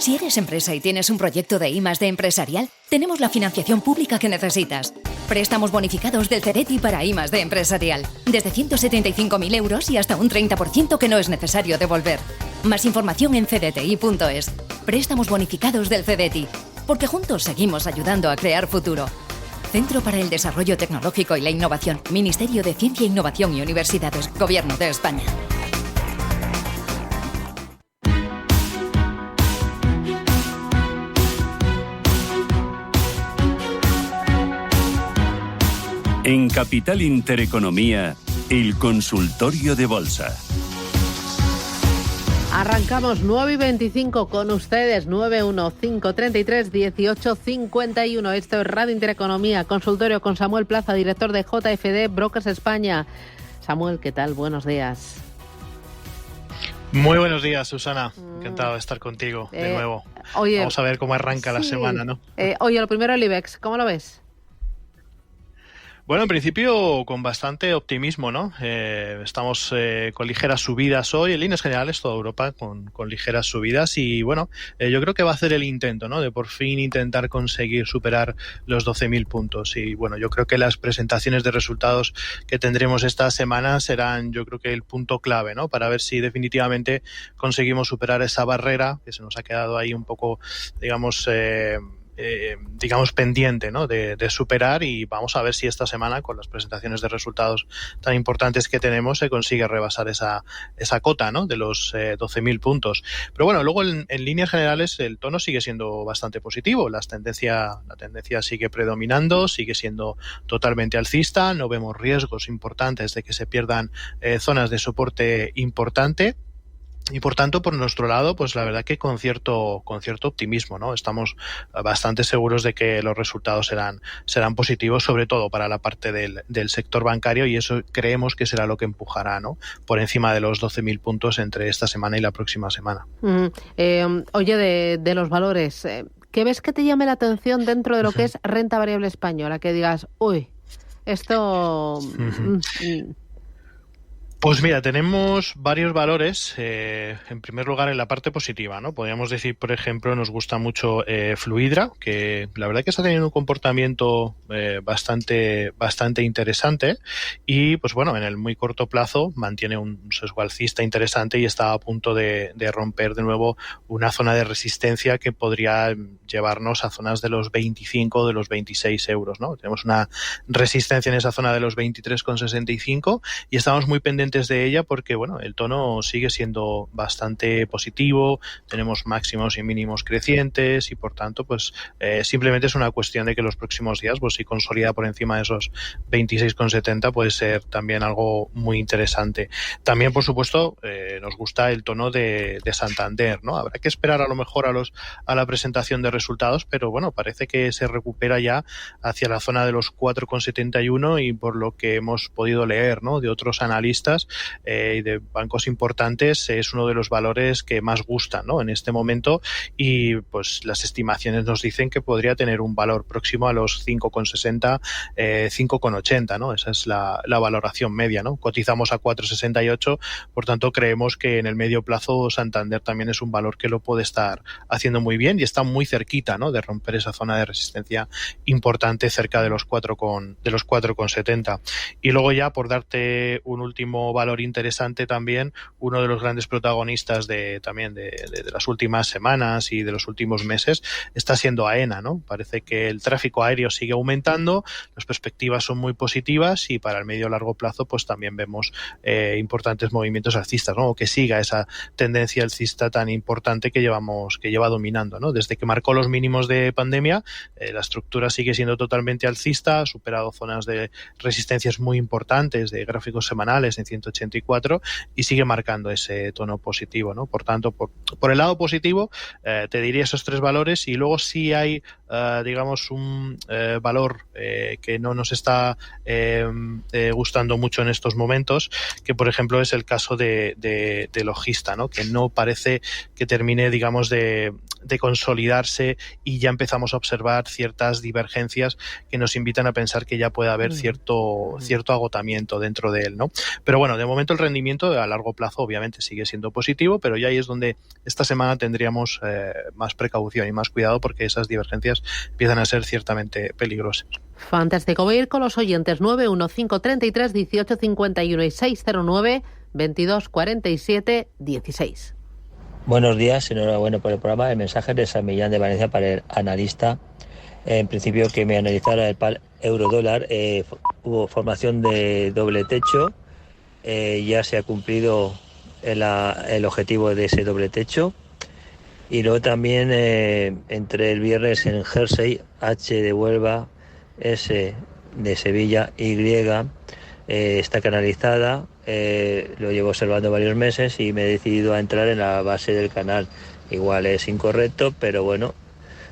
Si eres empresa y tienes un proyecto de I+D empresarial, tenemos la financiación pública que necesitas. Préstamos bonificados del CEDETI para I+D empresarial. Desde 175.000 euros y hasta un 30% que no es necesario devolver. Más información en cdti.es. Préstamos bonificados del CEDETI. Porque juntos seguimos ayudando a crear futuro. Centro para el Desarrollo Tecnológico y la Innovación. Ministerio de Ciencia, Innovación y Universidades. Gobierno de España. En Capital Intereconomía, el consultorio de bolsa. Arrancamos 9:25 con ustedes, 915331851. Esto es Radio Intereconomía, consultorio con Samuel Plaza, director de JFD Brokers España. Samuel, ¿qué tal? Buenos días. Muy buenos días, Susana. Encantado de estar contigo de nuevo. Oye, vamos a ver cómo arranca la semana, ¿no? Oye, lo primero el IBEX, ¿cómo lo ves? Bueno, en principio con bastante optimismo, ¿no? Estamos con ligeras subidas hoy, en líneas generales toda Europa con ligeras subidas y bueno, yo creo que va a hacer el intento, ¿no? De por fin intentar conseguir superar los 12.000 puntos y bueno, yo creo que las presentaciones de resultados que tendremos esta semana serán, yo creo que el punto clave, ¿no? Para ver si definitivamente conseguimos superar esa barrera que se nos ha quedado ahí un poco, digamos pendiente, ¿no? de superar y vamos a ver si esta semana con las presentaciones de resultados tan importantes que tenemos se consigue rebasar esa cota, ¿no? De los 12.000 puntos. Pero bueno, luego en líneas generales el tono sigue siendo bastante positivo, la tendencia sigue predominando, sigue siendo totalmente alcista, no vemos riesgos importantes de que se pierdan zonas de soporte importante. Y por tanto, por nuestro lado, pues la verdad que con cierto optimismo, ¿no? Estamos bastante seguros de que los resultados serán positivos, sobre todo para la parte del sector bancario, y eso creemos que será lo que empujará, ¿no? Por encima de los 12.000 puntos entre esta semana y la próxima semana. Oye, de los valores, ¿qué ves que te llame la atención dentro de lo que es renta variable española? Que digas, uy, esto... Pues mira, tenemos varios valores, en primer lugar en la parte positiva, ¿no? Podríamos decir, por ejemplo, nos gusta mucho Fluidra, que la verdad que está teniendo un comportamiento bastante interesante y pues bueno, en el muy corto plazo mantiene un sesgo alcista interesante y está a punto de romper de nuevo una zona de resistencia que podría llevarnos a zonas de los 25 o de los 26 euros, ¿no? Tenemos una resistencia en esa zona de los 23,65 y estamos muy pendientes de ella porque bueno, el tono sigue siendo bastante positivo, tenemos máximos y mínimos crecientes y por tanto pues simplemente es una cuestión de que los próximos días pues si consolida por encima de esos 26,70 puede ser también algo muy interesante. También por supuesto nos gusta el tono de Santander, ¿no? Habrá que esperar a lo mejor a la presentación de resultados, pero bueno, parece que se recupera ya hacia la zona de los 4,71 y por lo que hemos podido leer, ¿no? De otros analistas y de bancos importantes es uno de los valores que más gustan, ¿no? En este momento y pues las estimaciones nos dicen que podría tener un valor próximo a los 5,60, 5,80, ¿no? Esa es la valoración media, ¿no? Cotizamos a 4,68, por tanto creemos que en el medio plazo Santander también es un valor que lo puede estar haciendo muy bien y está muy cerquita, ¿no? De romper esa zona de resistencia importante cerca de los 4,70. Y luego ya por darte un último valor interesante también, uno de los grandes protagonistas de las últimas semanas y de los últimos meses está siendo AENA, ¿no? Parece que el tráfico aéreo sigue aumentando, las perspectivas son muy positivas y para el medio largo plazo pues también vemos importantes movimientos alcistas, ¿no? O que siga esa tendencia alcista tan importante que lleva dominando, ¿no? Desde que marcó los mínimos de pandemia, la estructura sigue siendo totalmente alcista, ha superado zonas de resistencias muy importantes de gráficos semanales en 184 y sigue marcando ese tono positivo, ¿no? Por tanto, por el lado positivo, te diría esos tres valores y luego sí hay, digamos, un valor que no nos está gustando mucho en estos momentos, que por ejemplo es el caso de Logista, ¿no? Que no parece que termine, digamos, de consolidarse y ya empezamos a observar ciertas divergencias que nos invitan a pensar que ya puede haber cierto agotamiento dentro de él, ¿no? Pero bueno, de momento el rendimiento a largo plazo obviamente sigue siendo positivo, pero ya ahí es donde esta semana tendríamos más precaución y más cuidado, porque esas divergencias empiezan a ser ciertamente peligrosas. Fantástico. Voy a ir con los oyentes. 915331851 y 609-2247-16. Buenos días, enhorabuena por el programa. El mensaje de San Millán de Valencia para el analista. En principio que me analizara el par euro-dólar. Hubo formación de doble techo. Ya se ha cumplido el objetivo de ese doble techo. Y luego también entre el viernes en Jersey, H de Huelva, S de Sevilla, Y está canalizada. Lo llevo observando varios meses y me he decidido a entrar en la base del canal. Igual es incorrecto, pero bueno,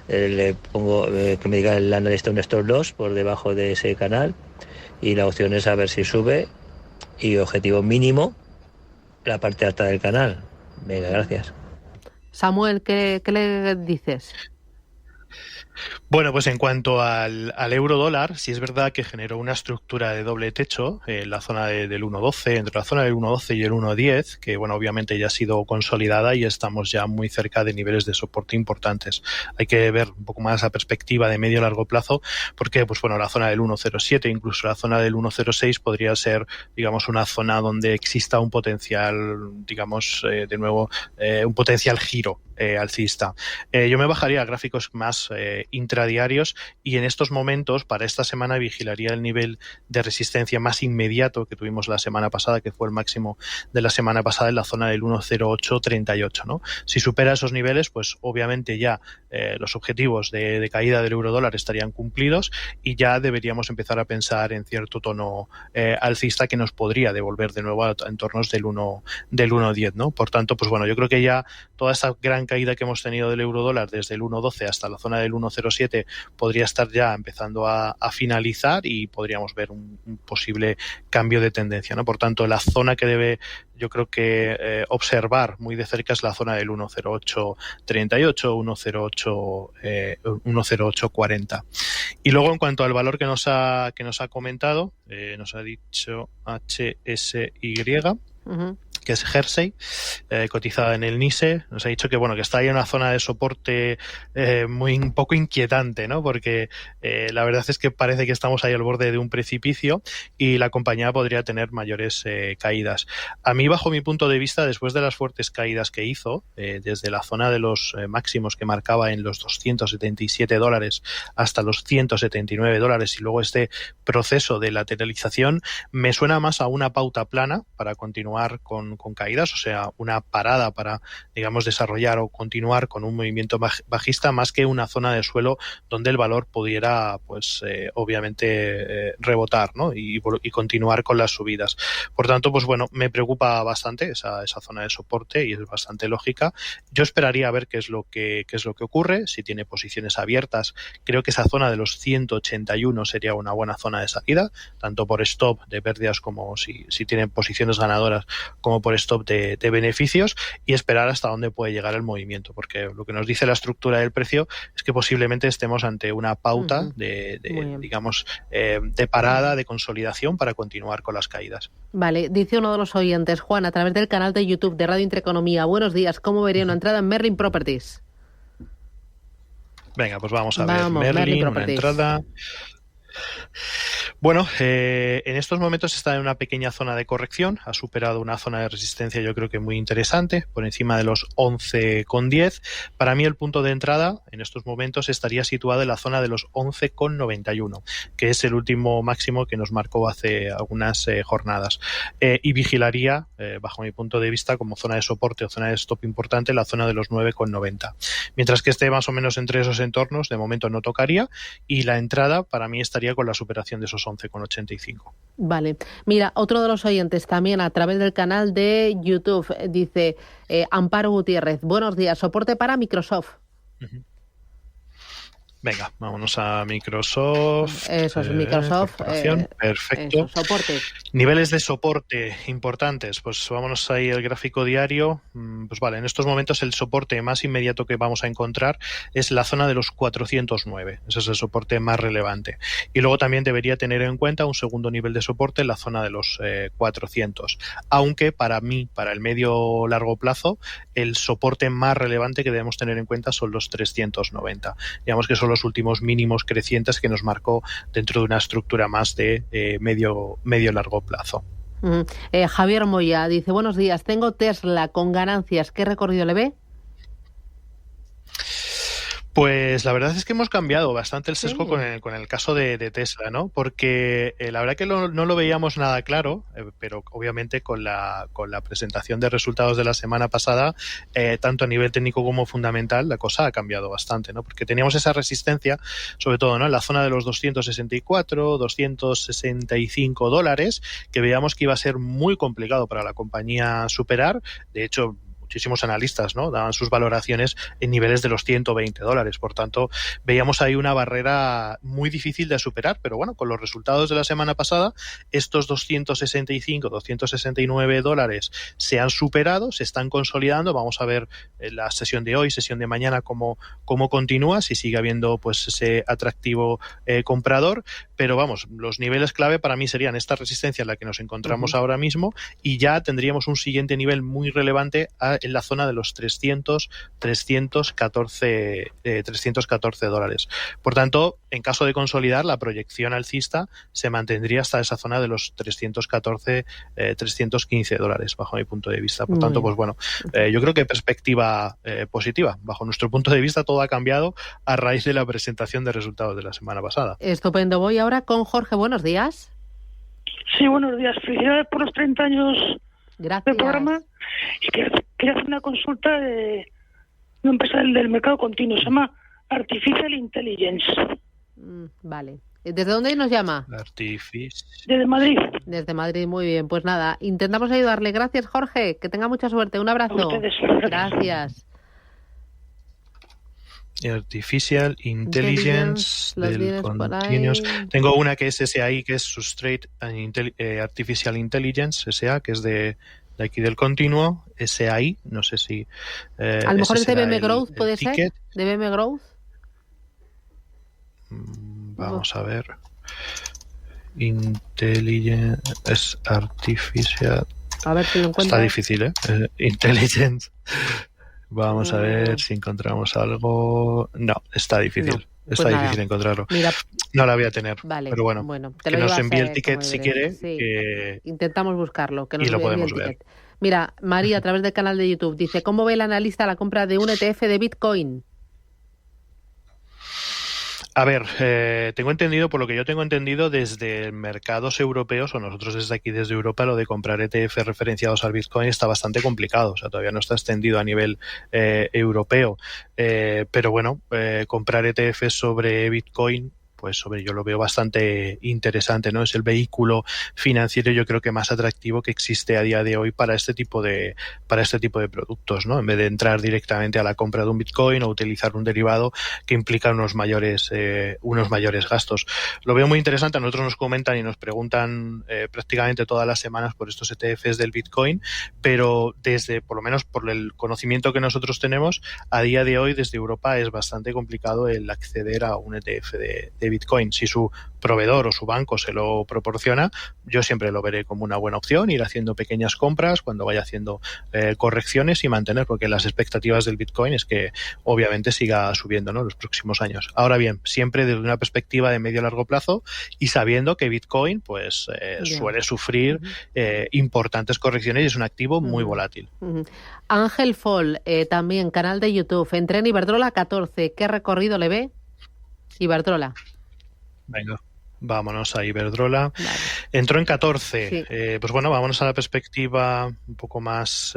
le pongo que me diga el analista un stop loss por debajo de ese canal, y la opción es a ver si sube, y objetivo mínimo la parte alta del canal. Venga, gracias. Samuel, ¿qué le dices? Bueno, pues en cuanto al euro dólar, sí es verdad que generó una estructura de doble techo en la zona del 1.12, entre la zona del 1.12 y el 1.10, que bueno, obviamente ya ha sido consolidada y estamos ya muy cerca de niveles de soporte importantes. Hay que ver un poco más la perspectiva de medio a largo plazo, porque pues bueno, la zona del 1.07, incluso la zona del 1.06 podría ser, digamos, una zona donde exista un potencial, digamos, de nuevo, un potencial giro alcista. Yo me bajaría a gráficos más intradiarios, y en estos momentos, para esta semana, vigilaría el nivel de resistencia más inmediato que tuvimos la semana pasada, que fue el máximo de la semana pasada en la zona del 1.0838, ¿no? Si supera esos niveles, pues obviamente ya los objetivos de caída del euro dólar estarían cumplidos, y ya deberíamos empezar a pensar en cierto tono alcista que nos podría devolver de nuevo a entornos del 1.10, ¿no? Por tanto, pues bueno, yo creo que ya toda esta gran caída que hemos tenido del euro dólar desde el 1.12 hasta la zona del 1.07 podría estar ya empezando a finalizar, y podríamos ver un posible cambio de tendencia, ¿no? Por tanto, la zona que debe, yo creo que observar muy de cerca es la zona del 1.0838, 1.0840. Y luego, en cuanto al valor que nos ha comentado, nos ha dicho HSY, que es Jersey, cotizada en el NYSE. Nos ha dicho que bueno, que está ahí en una zona de soporte un poco inquietante, ¿no? Porque la verdad es que parece que estamos ahí al borde de un precipicio y la compañía podría tener mayores caídas. A mí, bajo mi punto de vista, después de las fuertes caídas que hizo, desde la zona de los máximos que marcaba en los $277 hasta los $179, y luego este proceso de lateralización, me suena más a una pauta plana para continuar con caídas, o sea, una parada para, digamos, desarrollar o continuar con un movimiento bajista, más que una zona de suelo donde el valor pudiera, pues, obviamente rebotar, ¿no? Y continuar con las subidas. Por tanto, pues bueno, me preocupa bastante esa zona de soporte, y es bastante lógica. Yo esperaría a ver qué es lo que ocurre. Si tiene posiciones abiertas, creo que esa zona de los 181 sería una buena zona de salida, tanto por stop de pérdidas como si tienen posiciones ganadoras, como por stop de beneficios, y esperar hasta dónde puede llegar el movimiento, porque lo que nos dice la estructura del precio es que posiblemente estemos ante una pauta digamos, de parada, de consolidación para continuar con las caídas. Vale, dice uno de los oyentes, Juan, a través del canal de YouTube de Radio Intereconomía: buenos días, ¿cómo vería una entrada en Merlin Properties? Venga, pues vamos a ver. Merlin, una entrada. Bueno, en estos momentos está en una pequeña zona de corrección, ha superado una zona de resistencia, yo creo que muy interesante, por encima de los 11,10. Para mí el punto de entrada en estos momentos estaría situado en la zona de los 11,91, que es el último máximo que nos marcó hace algunas jornadas, y vigilaría, bajo mi punto de vista, como zona de soporte o zona de stop importante, la zona de los 9,90. Mientras que esté más o menos entre esos entornos, de momento no tocaría, y la entrada para mí estaría con la superación de esos 11,85. Vale. Mira, otro de los oyentes también a través del canal de YouTube dice, Amparo Gutiérrez, buenos días, soporte para Microsoft. Venga, vámonos a Microsoft. Eso es Microsoft. Perfecto. Eso, soporte. Niveles de soporte importantes. Pues vámonos ahí al gráfico diario. Pues vale, en estos momentos el soporte más inmediato que vamos a encontrar es la zona de los 409. Ese es el soporte más relevante. Y luego también debería tener en cuenta un segundo nivel de soporte en la zona de los 400. Aunque para mí, para el medio largo plazo, el soporte más relevante que debemos tener en cuenta son los 390. Digamos que son los últimos mínimos crecientes que nos marcó dentro de una estructura más de medio largo plazo. Javier Moya dice, buenos días, tengo Tesla con ganancias, ¿qué recorrido le ve? Pues la verdad es que hemos cambiado bastante el sesgo con el caso de Tesla, ¿no? Porque la verdad que no lo veíamos nada claro, pero obviamente con la presentación de resultados de la semana pasada, tanto a nivel técnico como fundamental, la cosa ha cambiado bastante, ¿no? Porque teníamos esa resistencia, sobre todo, ¿no?, en la zona de los 264, 265 dólares, que veíamos que iba a ser muy complicado para la compañía superar. De hecho, muchísimos analistas, ¿no?, daban sus valoraciones en niveles de los 120 dólares. Por tanto, veíamos ahí una barrera muy difícil de superar. Pero bueno, con los resultados de la semana pasada, estos 265, 269 dólares se han superado, se están consolidando. Vamos a ver en la sesión de hoy, sesión de mañana, cómo continúa, si sigue habiendo pues ese atractivo comprador. Pero vamos, los niveles clave para mí serían esta resistencia en la que nos encontramos ahora mismo, y ya tendríamos un siguiente nivel muy relevante en la zona de los 314 dólares. Por tanto, en caso de consolidar, la proyección alcista se mantendría hasta esa zona de los 314, 315 dólares, bajo mi punto de vista. Por tanto, pues bueno, yo creo que perspectiva positiva. Bajo nuestro punto de vista, todo ha cambiado a raíz de la presentación de resultados de la semana pasada. Estupendo. Voy ahora con Jorge. Buenos días. Sí, buenos días. Felicidades por los 30 años Gracias. del programa. Y quería hacer una consulta de una empresa del mercado continuo. Se llama Artificial Intelligence. Vale. ¿Desde dónde nos llama? Desde Madrid. Desde Madrid, muy bien. Pues nada, intentamos ayudarle. Gracias, Jorge. Que tenga mucha suerte. Un abrazo. A ustedes. Gracias. Artificial Intelligence del Continuous. Tengo una que es SAI, que es Substrate Artificial Intelligence, SA, que es de aquí del continuo. SAI, no sé si... a lo mejor es de BM Growth, ¿puede ser? ¿De BM Growth? Vamos a ver. Intelligence es Artificial... A ver si lo encuentro. Está difícil, ¿eh? Intelligence... Vamos a ver si encontramos algo. No, está difícil. No, pues está difícil encontrarlo. Mira, no la voy a tener. Vale, pero bueno, que nos envíe el ticket si quiere. Sí. Que... Intentamos buscarlo. Que nos y lo podemos ver. Mira, María, a través del canal de YouTube, dice, ¿cómo ve el analista la compra de un ETF de Bitcoin? A ver, tengo entendido, por lo que yo tengo entendido, desde mercados europeos, o nosotros desde aquí, desde Europa, lo de comprar ETF referenciados al Bitcoin está bastante complicado. O sea, todavía no está extendido a nivel europeo. Pero bueno, comprar ETF sobre Bitcoin, pues yo lo veo bastante interesante, ¿no? Es el vehículo financiero, yo creo que más atractivo que existe a día de hoy para este tipo de productos, ¿no? En vez de entrar directamente a la compra de un Bitcoin o utilizar un derivado que implica unos mayores gastos. Lo veo muy interesante. A nosotros nos comentan y nos preguntan prácticamente todas las semanas por estos ETFs del Bitcoin, pero por lo menos por el conocimiento que nosotros tenemos, a día de hoy desde Europa es bastante complicado el acceder a un ETF de Bitcoin. Si su proveedor o su banco se lo proporciona, yo siempre lo veré como una buena opción, ir haciendo pequeñas compras cuando vaya haciendo correcciones y mantener, porque las expectativas del Bitcoin es que obviamente siga subiendo, ¿no?, los próximos años. Ahora bien, siempre desde una perspectiva de medio largo plazo y sabiendo que Bitcoin pues suele sufrir importantes correcciones y es un activo muy volátil. Ángel Fol, también canal de YouTube, entré en Iberdrola 14, ¿qué recorrido le ve? Iberdrola. Venga, vámonos a Iberdrola. Vale. Entró en 14. Sí. Pues bueno, vámonos a la perspectiva un poco más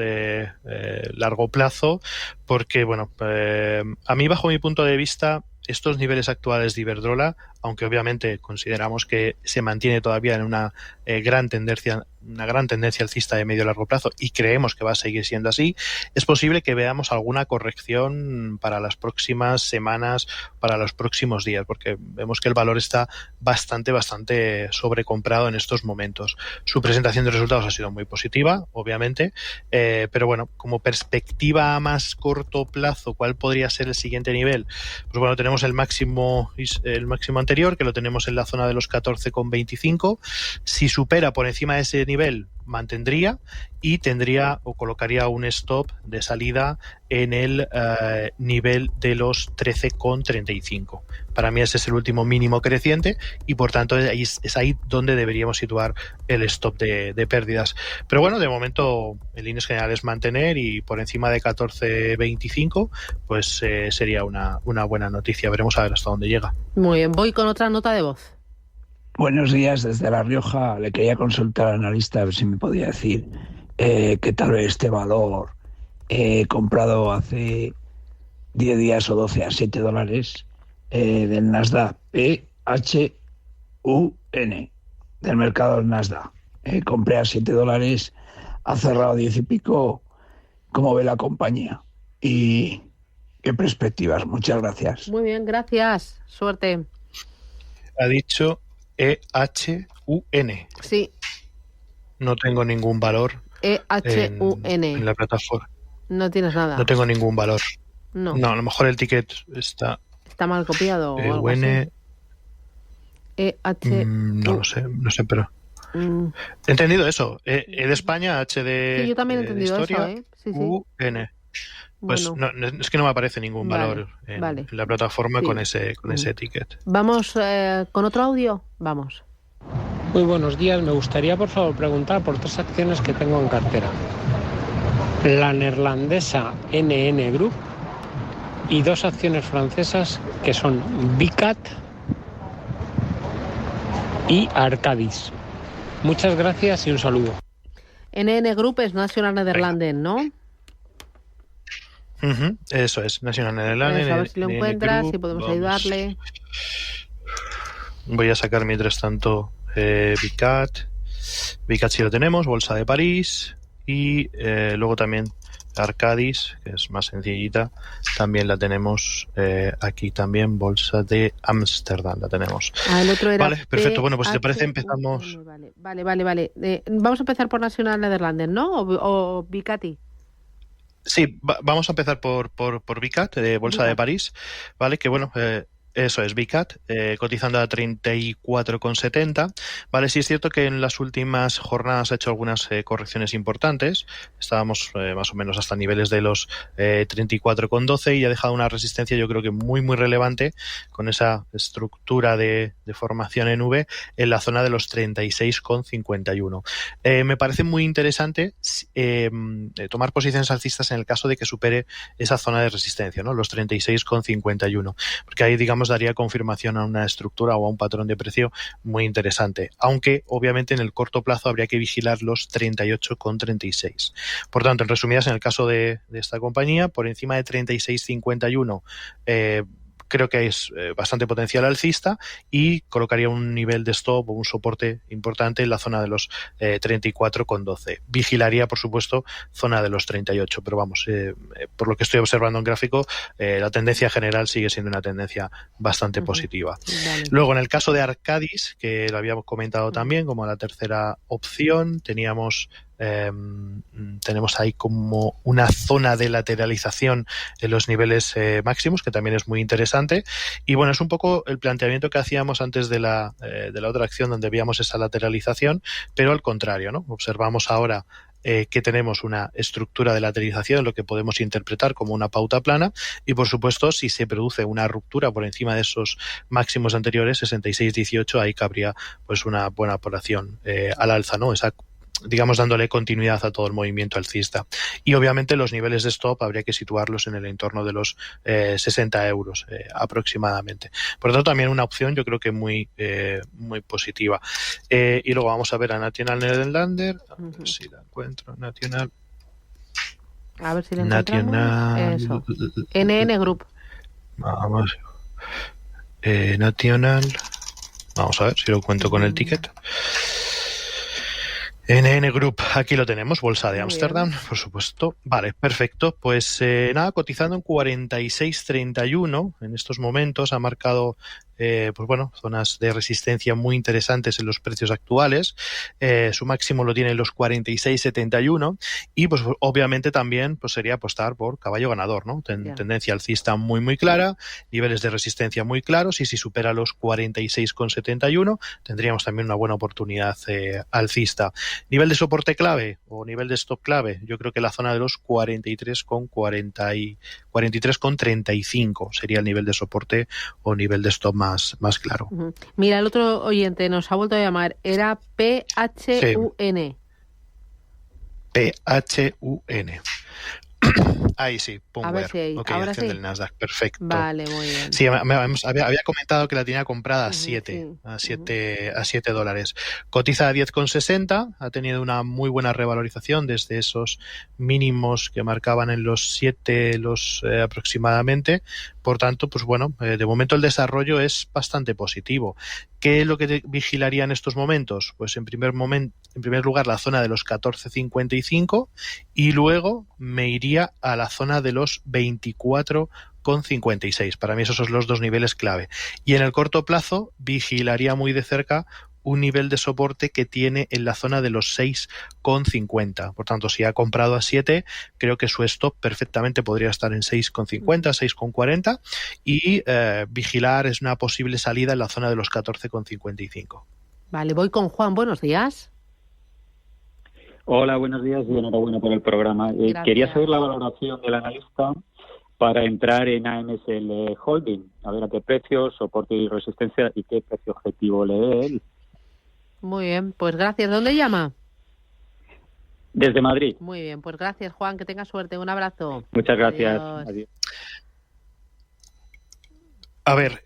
largo plazo, porque bueno, a mí, bajo mi punto de vista, estos niveles actuales de Iberdrola aunque obviamente consideramos que se mantiene todavía en una gran tendencia alcista de medio y largo plazo, y creemos que va a seguir siendo así, es posible que veamos alguna corrección para las próximas semanas, para los próximos días, porque vemos que el valor está bastante sobrecomprado en estos momentos. Su presentación de resultados ha sido muy positiva, obviamente, pero bueno, como perspectiva a más corto plazo, ¿cuál podría ser el siguiente nivel? Pues bueno, tenemos el máximo anterior, que lo tenemos en la zona de los 14,25. Si supera por encima de ese nivel, mantendría y tendría o colocaría un stop de salida en el nivel de los 13,35. Para mí ese es el último mínimo creciente y por tanto es ahí donde deberíamos situar el stop de pérdidas. Pero bueno, de momento en líneas generales mantener, y por encima de 14,25 pues sería una buena noticia. Veremos a ver hasta dónde llega. Muy bien, voy con otra nota de voz. Buenos días, desde La Rioja. Le quería consultar al analista a ver si me podía decir qué tal ve este valor comprado hace 10 días o 12 a $7 del Nasdaq PHUN, del mercado del Nasdaq. Compré a $7, ha cerrado 10 y pico. ¿Cómo ve la compañía? ¿Y qué perspectivas? Muchas gracias. Muy bien, gracias. Suerte. Ha dicho EHUN. Sí. No tengo ningún valor EHUN. en la plataforma. No tienes nada. No tengo ningún valor. No, a lo mejor el ticket está mal copiado o algo EHUN. así. No lo sé, pero he entendido eso. E de España, H de Sí, yo también he entendido historia, eso, Sí. UN. Pues Bueno. no, es que no me aparece ningún valor en la plataforma con ese ticket. Vamos con otro audio. Vamos. Muy buenos días. Me gustaría, por favor, preguntar por 3 acciones que tengo en cartera. La neerlandesa NN Group y 2 acciones francesas que son Vicat y Arcadis. Muchas gracias y un saludo. NN Group es National Netherlands, ¿no? Eso es, National Netherlands. A ver si lo encuentras, si podemos ayudarle. Voy a sacar mientras tanto Vicat. Vicat sí lo tenemos, Bolsa de París. Y luego también Arcadis, que es más sencillita, también la tenemos aquí también, Bolsa de Ámsterdam la tenemos. El otro era vale, perfecto. Bueno, pues si te parece empezamos. Vale. Vamos a empezar por National Netherlands, ¿no? O Vicati. Sí, vamos a empezar por Vicat, de Bolsa de París, ¿vale? Que bueno, eso es Vicat, cotizando a 34,70. Vale, sí es cierto que en las últimas jornadas ha hecho algunas correcciones importantes. Estábamos más o menos hasta niveles de los 34,12 y ha dejado una resistencia, yo creo que muy relevante, con esa estructura de formación en V en la zona de los 36,51. Me parece muy interesante tomar posiciones alcistas en el caso de que supere esa zona de resistencia, ¿no? Los 36,51, porque ahí, digamos, daría confirmación a una estructura o a un patrón de precio muy interesante, aunque obviamente en el corto plazo habría que vigilar los 38,36. Por tanto, en resumidas, en el caso de esta compañía, por encima de 36,51 creo que es bastante potencial alcista y colocaría un nivel de stop o un soporte importante en la zona de los 34,12. Vigilaría, por supuesto, zona de los 38, pero vamos, por lo que estoy observando en gráfico, la tendencia general sigue siendo una tendencia bastante positiva. Vale. Luego, en el caso de Arcadis, que lo habíamos comentado también como la tercera opción, tenemos ahí como una zona de lateralización en los niveles máximos, que también es muy interesante. Y bueno, es un poco el planteamiento que hacíamos antes de la otra acción, donde veíamos esa lateralización, pero al contrario, ¿no? Observamos ahora que tenemos una estructura de lateralización, lo que podemos interpretar como una pauta plana, y por supuesto, si se produce una ruptura por encima de esos máximos anteriores, 66,18, ahí cabría pues una buena operación al alza, ¿no? Esa, digamos, dándole continuidad a todo el movimiento alcista. Y obviamente los niveles de stop habría que situarlos en el entorno de los 60 euros aproximadamente. Por lo tanto, también una opción yo creo que muy positiva. Y luego vamos a ver a National Nederlander, a ver si la encuentro. A ver si la encontramos. Eso. NN Group. Vamos. National Vamos a ver si lo cuento con el ticket. NN Group, aquí lo tenemos, Bolsa de Ámsterdam, por supuesto. Vale, perfecto. Pues nada, cotizando en 46.31 en estos momentos, ha marcado pues bueno, zonas de resistencia muy interesantes en los precios actuales. Su máximo lo tiene en los 46.71 y pues obviamente también pues sería apostar por caballo ganador, ¿no? Tendencia alcista muy muy clara, niveles de resistencia muy claros, y si supera los 46.71 tendríamos también una buena oportunidad alcista. Nivel de soporte clave o nivel de stop clave, yo creo que la zona de los 43,35 sería el nivel de soporte o nivel de stop más claro. Mira, el otro oyente nos ha vuelto a llamar, era PHUN. Sí. PHUN. Ahí sí, Pumware, acción del Nasdaq, perfecto. Vale, muy bien. Sí, había comentado que la tenía comprada a 7 dólares. Cotiza a 10,60, ha tenido una muy buena revalorización desde esos mínimos que marcaban en los 7 aproximadamente. Por tanto, pues bueno, de momento el desarrollo es bastante positivo. ¿Qué es lo que vigilaría en estos momentos? Pues en primer lugar la zona de los 14,55 y luego me iría a la zona de los 24,56. Para mí esos son los dos niveles clave. Y en el corto plazo vigilaría muy de cerca un nivel de soporte que tiene en la zona de los 6,50. Por tanto, si ha comprado a 7, creo que su stop perfectamente podría estar en 6,50, 6,40 y vigilar es una posible salida en la zona de los 14,55. Vale, voy con Juan. Buenos días. Hola, buenos días y enhorabuena por el programa. Quería saber la valoración del analista para entrar en AMSL Holding. A ver a qué precio, soporte y resistencia y qué precio objetivo le dé él. Muy bien, pues gracias. ¿Dónde llama? Desde Madrid. Muy bien, pues gracias, Juan. Que tenga suerte. Un abrazo. Muchas gracias. Adiós. A ver,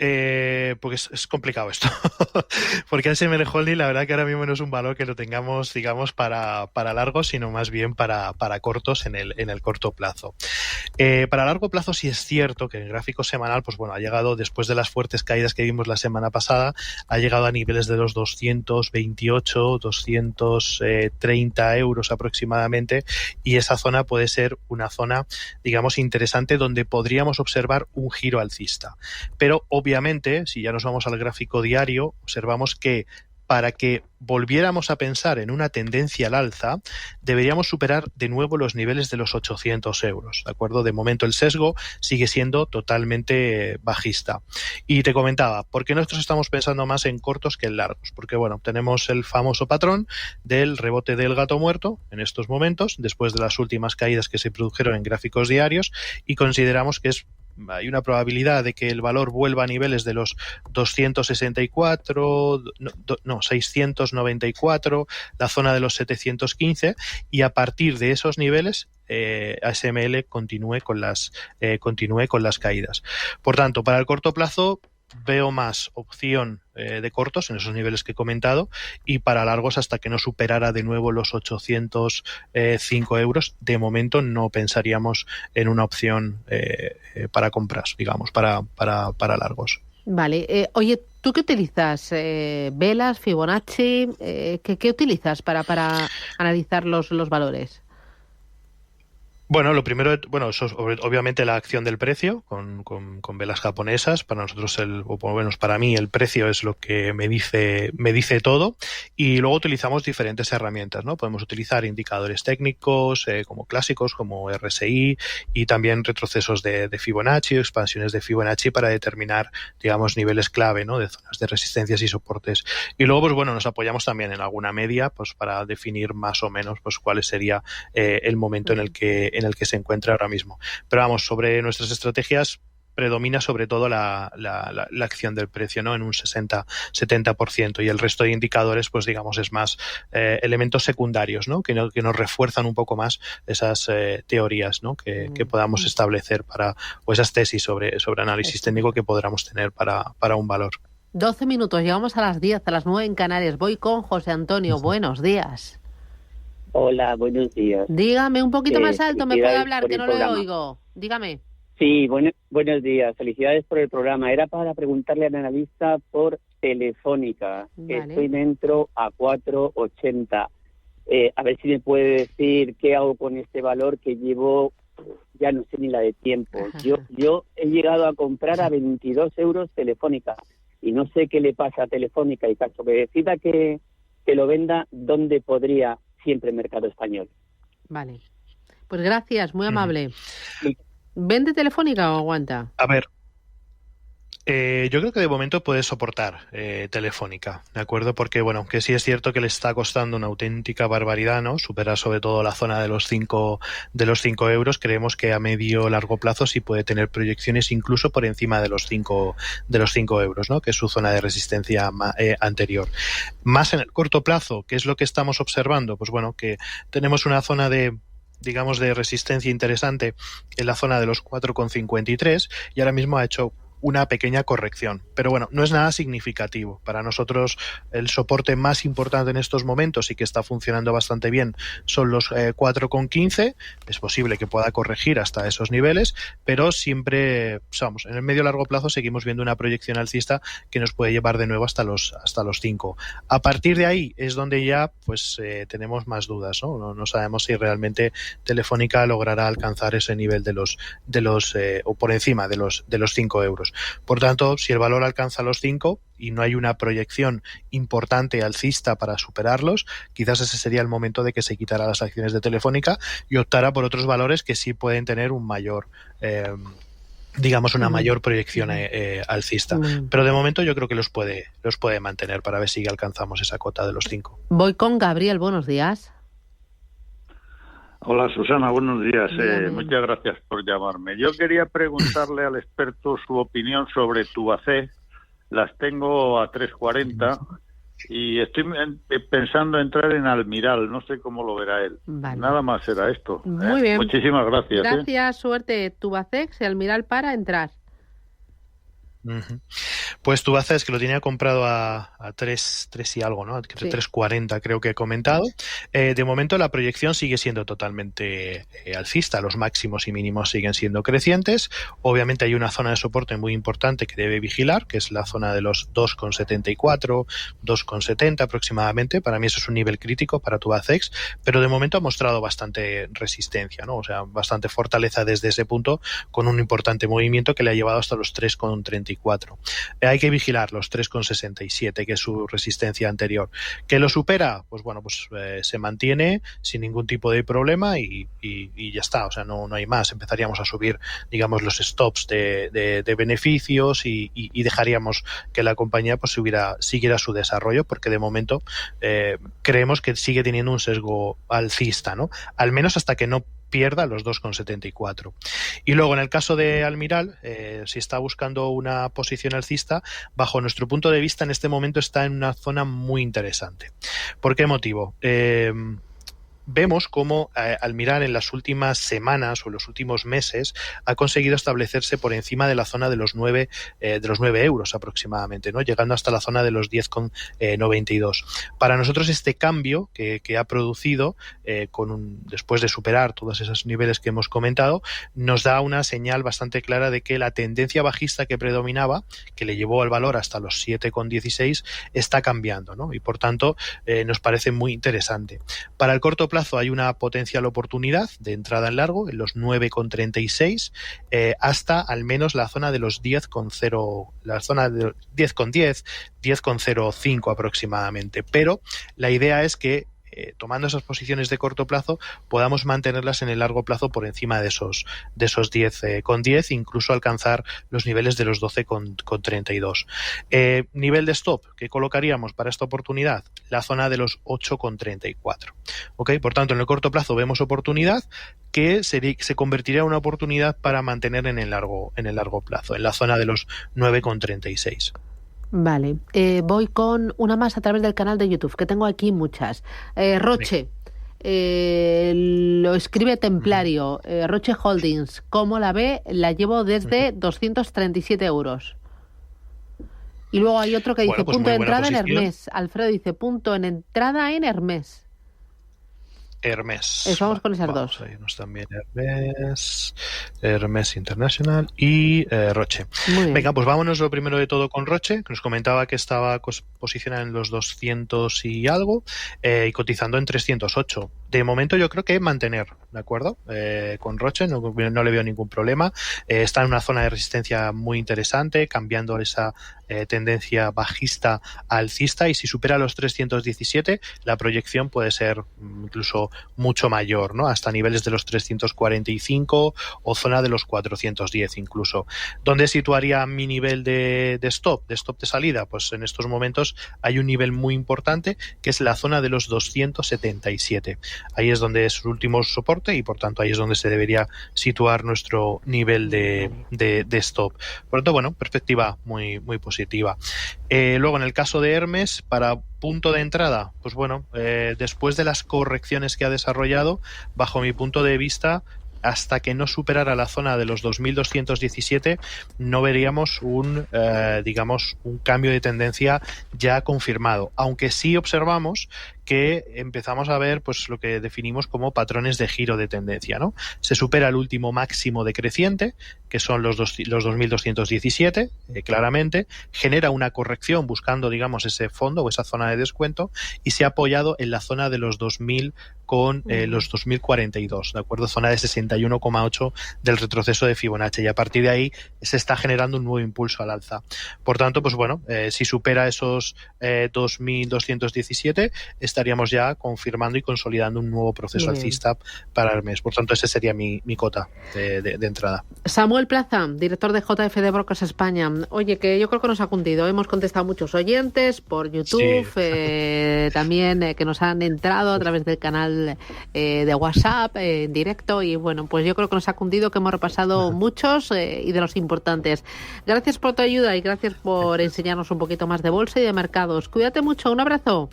porque es complicado esto, porque ASML Holding la verdad que ahora mismo no es un valor que lo tengamos, digamos, para largos, sino más bien para cortos en el corto plazo. Para largo plazo sí es cierto que en el gráfico semanal, pues bueno, ha llegado, después de las fuertes caídas que vimos la semana pasada, ha llegado a niveles de los 228, 230 euros aproximadamente, y esa zona puede ser una zona, digamos, interesante donde podríamos observar un giro alcista. Pero obviamente, si ya nos vamos al gráfico diario, observamos que para que volviéramos a pensar en una tendencia al alza, deberíamos superar de nuevo los niveles de los 800 euros, ¿de acuerdo? De momento el sesgo sigue siendo totalmente bajista. Y te comentaba, ¿por qué nosotros estamos pensando más en cortos que en largos? Porque, bueno, tenemos el famoso patrón del rebote del gato muerto en estos momentos, después de las últimas caídas que se produjeron en gráficos diarios, y consideramos que hay una probabilidad de que el valor vuelva a niveles de los 694, la zona de los 715, y a partir de esos niveles ASML continúe con las caídas. Por tanto, para el corto plazo veo más opción de cortos en esos niveles que he comentado, y para largos hasta que no superara de nuevo los 805 euros. De momento no pensaríamos en una opción para compras, digamos, para largos. Vale. Oye, ¿tú qué utilizas? ¿Velas, Fibonacci? ¿Qué utilizas para analizar los valores? Bueno, lo primero, eso es obviamente la acción del precio con velas japonesas. Para nosotros, o por lo menos para mí, el precio es lo que me dice todo. Y luego utilizamos diferentes herramientas, ¿no? Podemos utilizar indicadores técnicos como clásicos, como RSI, y también retrocesos de Fibonacci o expansiones de Fibonacci para determinar, digamos, niveles clave, ¿no? De zonas de resistencias y soportes. Y luego, pues bueno, nos apoyamos también en alguna media, pues para definir más o menos, pues cuál sería el momento en el que se encuentra ahora mismo. Pero vamos, sobre nuestras estrategias predomina sobre todo la acción del precio, ¿no? En un 60-70%, y el resto de indicadores, pues digamos, es más elementos secundarios, ¿no? Que nos refuerzan un poco más esas teorías, ¿no? Que podamos establecer o esas tesis sobre análisis técnico que podamos tener para un valor. 12 minutos, llegamos a las 10, a las 9 en Canarias. Voy con José Antonio. Buenos días. Hola, buenos días. Dígame un poquito más alto, ¿me puede hablar? Que no le oigo. Dígame. Sí, buenos días. Felicidades por el programa. Era para preguntarle al analista por Telefónica, que Vale. estoy dentro a 4,80. A ver si me puede decir qué hago con este valor que llevo, ya no sé ni la de tiempo. Ajá. Yo he llegado a comprar a 22 euros Telefónica y no sé qué le pasa a Telefónica, y caso que decida que lo venda, ¿dónde podría siempre Mercado Español? Vale. Pues gracias, muy amable. Sí. ¿Vende Telefónica o aguanta? A ver, yo creo que de momento puede soportar Telefónica, ¿de acuerdo? Porque, bueno, que sí es cierto que le está costando una auténtica barbaridad, ¿no? Superar sobre todo la zona de los 5 euros. Creemos que a medio largo plazo sí puede tener proyecciones incluso por encima de los 5 euros, ¿no? Que es su zona de resistencia anterior. Más en el corto plazo, ¿qué es lo que estamos observando? Pues bueno, que tenemos una zona de resistencia interesante en la zona de los 4,53 y ahora mismo ha hecho una pequeña corrección, pero bueno, no es nada significativo. Para nosotros el soporte más importante en estos momentos y que está funcionando bastante bien son los 4,15. Es posible que pueda corregir hasta esos niveles, pero siempre, vamos, en el medio largo plazo seguimos viendo una proyección alcista que nos puede llevar de nuevo hasta los 5. A partir de ahí es donde ya pues tenemos más dudas, ¿no? No sabemos si realmente Telefónica logrará alcanzar ese nivel de los o por encima de los 5 euros. Por tanto, si el valor alcanza los 5 y no hay una proyección importante alcista para superarlos, quizás ese sería el momento de que se quitara las acciones de Telefónica y optara por otros valores que sí pueden tener un mayor una mayor proyección alcista. Pero de momento yo creo que los puede mantener para ver si alcanzamos esa cota de los 5. Voy con Gabriel, buenos días. Hola Susana, buenos días. Muchas gracias por llamarme. Yo quería preguntarle al experto su opinión sobre Tubacex. Las tengo a 3,40 y estoy pensando entrar en Almiral. No sé cómo lo verá él. Vale. Nada más era esto. Muy bien. Muchísimas gracias. Gracias, suerte. Tubacex y Almiral para entrar. Pues Tubacex, que lo tenía comprado a 3 y algo, ¿no? 3,40 creo que he comentado. De momento la proyección sigue siendo totalmente alcista. Los máximos y mínimos siguen siendo crecientes. Obviamente hay una zona de soporte muy importante que debe vigilar, que es la zona de los 2,74, 2,70 aproximadamente. Para mí eso es un nivel crítico para Tubacex, pero de momento ha mostrado bastante resistencia, ¿no? O sea, bastante fortaleza desde ese punto, con un importante movimiento que le ha llevado hasta los 3,34. Hay que vigilar los 3,67, que es su resistencia anterior. ¿Que lo supera? Pues bueno, se mantiene sin ningún tipo de problema y ya está. O sea, no hay más. Empezaríamos a subir, digamos, los stops de beneficios y dejaríamos que la compañía pues siguiera su desarrollo, porque de momento creemos que sigue teniendo un sesgo alcista, ¿no? Al menos hasta que no pierda los 2,74. Y luego en el caso de Almiral, si está buscando una posición alcista, bajo nuestro punto de vista en este momento está en una zona muy interesante. ¿Por qué motivo? Vemos cómo Almiral en las últimas semanas o en los últimos meses ha conseguido establecerse por encima de la zona de los 9 euros aproximadamente, ¿no? Llegando hasta la zona de los 10,92. Para nosotros este cambio que ha producido después de superar todos esos niveles que hemos comentado, nos da una señal bastante clara de que la tendencia bajista que predominaba, que le llevó al valor hasta los 7,16, está cambiando, ¿no? Y por tanto nos parece muy interesante. Para el corto plazo hay una potencial oportunidad de entrada en largo en los 9,36 hasta al menos la zona de los 10,0, la zona de 10,10, 10,05 aproximadamente. Pero la idea es que tomando esas posiciones de corto plazo podamos mantenerlas en el largo plazo por encima de esos 10,10, incluso alcanzar los niveles de los 12,32. Nivel de stop que colocaríamos para esta oportunidad, la zona de los 8,34. ¿Okay? Por tanto, en el corto plazo vemos oportunidad que se convertiría en una oportunidad para mantener en el largo plazo, en la zona de los 9,36. Vale, voy con una más a través del canal de YouTube, que tengo aquí muchas. Roche, lo escribe Templario, Roche Holdings, ¿cómo la ve? La llevo desde 237 euros. Y luego hay otro que dice punto de entrada en Hermès. Alfredo dice punto en entrada en Hermès. Hermes. Vamos con esas dos. A irnos también Hermes International y Roche. Venga, pues vámonos lo primero de todo con Roche, que nos comentaba que estaba posicionada en los 200 y algo y cotizando en 308. De momento yo creo que mantener, ¿de acuerdo? Con Roche no le veo ningún problema. Está en una zona de resistencia muy interesante, cambiando esa tendencia bajista a alcista, y si supera los 317 la proyección puede ser incluso mucho mayor, ¿no? Hasta niveles de los 345 o zona de los 410 incluso. ¿Dónde situaría mi nivel de stop de salida? Pues en estos momentos hay un nivel muy importante que es la zona de los 277. Ahí es donde es su último soporte y por tanto ahí es donde se debería situar nuestro nivel de stop. Por lo tanto, bueno, perspectiva muy, muy positiva. Luego en el caso de Hermes, para punto de entrada, pues bueno, después de las correcciones que ha desarrollado, bajo mi punto de vista, hasta que no superara la zona de los 2.217 no veríamos un cambio de tendencia ya confirmado, aunque sí observamos que empezamos a ver pues lo que definimos como patrones de giro de tendencia, ¿no? Se supera el último máximo decreciente, que son los 2.217, claramente, genera una corrección buscando, digamos, ese fondo o esa zona de descuento, y se ha apoyado en la zona de los 2.000 con los 2.042, ¿de acuerdo? Zona de 61,8 del retroceso de Fibonacci, y a partir de ahí se está generando un nuevo impulso al alza. Por tanto, pues bueno, si supera esos 2.217, estaríamos ya confirmando y consolidando un nuevo proceso alcista para el mes. Por tanto, ese sería mi cota de entrada. Samuel Plaza, director de JF de Brokers España. Oye, que yo creo que nos ha cundido. Hemos contestado muchos oyentes por YouTube, sí. También que nos han entrado a través del canal de WhatsApp en directo, y bueno, pues yo creo que nos ha cundido, que hemos repasado muchos y de los importantes. Gracias por tu ayuda y gracias por enseñarnos un poquito más de bolsa y de mercados. Cuídate mucho, un abrazo.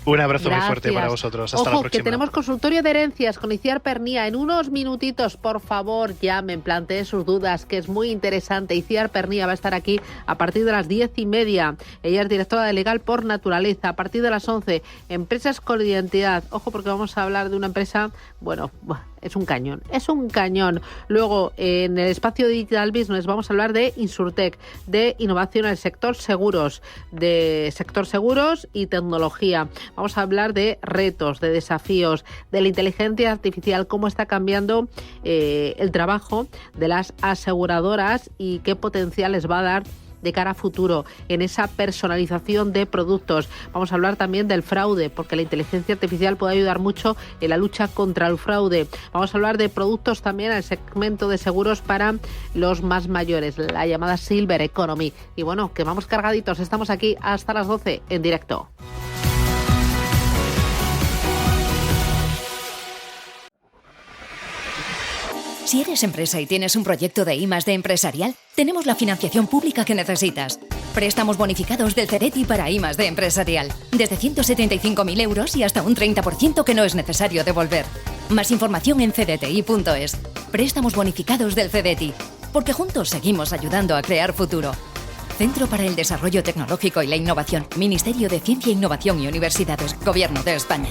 Un abrazo muy fuerte para vosotros. Hasta la próxima. Que tenemos consultorio de herencias con Iciar Pernía. En unos minutitos, por favor, llamen, planteen sus dudas, que es muy interesante. Iciar Pernía va a estar aquí a partir de las 10:30. Ella es directora de Legal por Naturaleza. A partir de las 11, empresas con identidad. Ojo, porque vamos a hablar de una empresa, bueno, es un cañón. Luego, en el espacio Digital Business vamos a hablar de Insurtech, de innovación en el sector seguros y tecnología. Vamos a hablar de retos, de desafíos, de la inteligencia artificial, cómo está cambiando el trabajo de las aseguradoras y qué potencial les va a dar de cara a futuro en esa personalización de productos. Vamos a hablar también del fraude, porque la inteligencia artificial puede ayudar mucho en la lucha contra el fraude. Vamos a hablar de productos también al segmento de seguros para los más mayores, la llamada Silver Economy. Y bueno, que vamos cargaditos. Estamos aquí hasta las 12 en directo. Si eres empresa y tienes un proyecto de I+D empresarial, tenemos la financiación pública que necesitas. Préstamos bonificados del CEDETI para I+D empresarial, desde 175.000 euros y hasta un 30% que no es necesario devolver. Más información en cdti.es. Préstamos bonificados del CEDETI, porque juntos seguimos ayudando a crear futuro. Centro para el Desarrollo Tecnológico y la Innovación, Ministerio de Ciencia, Innovación y Universidades, Gobierno de España.